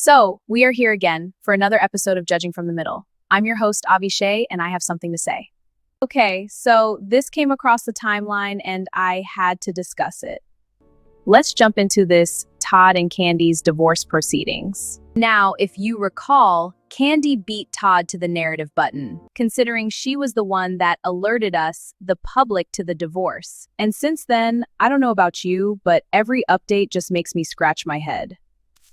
So, we are here again for another episode of Judging from the Middle. I'm your host, Avishay, and I have something to say. Okay, so this came across the timeline and I had to discuss it. Let's jump into this Todd and Kandi's divorce proceedings. Now, if you recall, Kandi beat Todd to the narrative button, considering she was the one that alerted us, the public, to the divorce. And since then, I don't know about you, but every update just makes me scratch my head.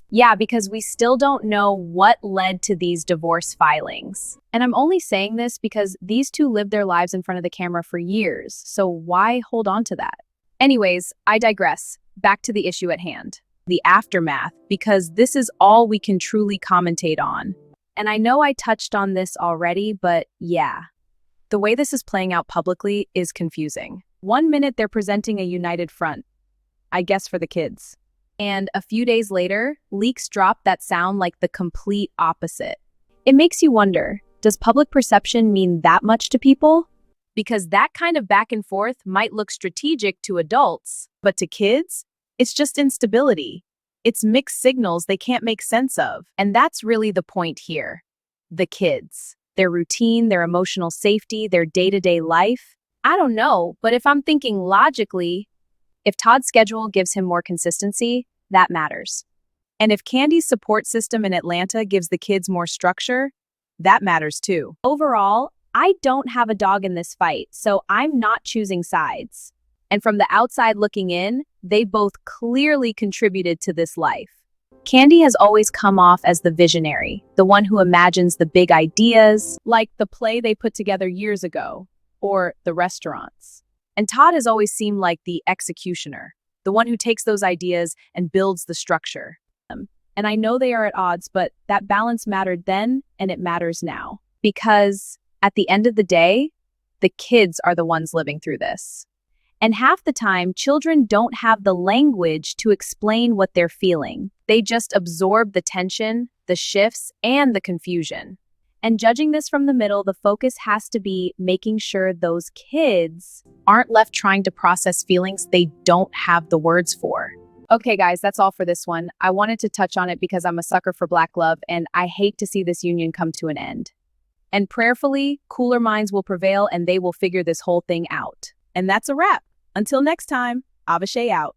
Yeah, because we still don't know what led to these divorce filings. And I'm only saying this because these two lived their lives in front of the camera for years, so why hold on to that? Anyways, I digress. Back to the issue at hand. The aftermath, because this is all we can truly commentate on. And I know I touched on this already, but yeah. The way this is playing out publicly is confusing. 1 minute they're presenting a united front, I guess for the kids. And a few days later, leaks drop that sound like the complete opposite. It makes you wonder, does public perception mean that much to people? Because that kind of back and forth might look strategic to adults, but to kids, it's just instability. It's mixed signals they can't make sense of. And that's really the point here. The kids, their routine, their emotional safety, their day-to-day life. I don't know, but if I'm thinking logically, if Todd's schedule gives him more consistency, that matters. And if Kandi's support system in Atlanta gives the kids more structure, that matters too. Overall, I don't have a dog in this fight, so I'm not choosing sides. And from the outside looking in, they both clearly contributed to this life. Kandi has always come off as the visionary, the one who imagines the big ideas, like the play they put together years ago, or the restaurants. And Todd has always seemed like the executioner, the one who takes those ideas and builds the structure. And I know they are at odds, but that balance mattered then and it matters now. Because at the end of the day, the kids are the ones living through this. And half the time, children don't have the language to explain what they're feeling. They just absorb the tension, the shifts, and the confusion. And judging this from the middle, the focus has to be making sure those kids aren't left trying to process feelings they don't have the words for. Okay, guys, that's all for this one. I wanted to touch on it because I'm a sucker for Black love, and I hate to see this union come to an end. And prayerfully, cooler minds will prevail and they will figure this whole thing out. And that's a wrap. Until next time, Avishay out.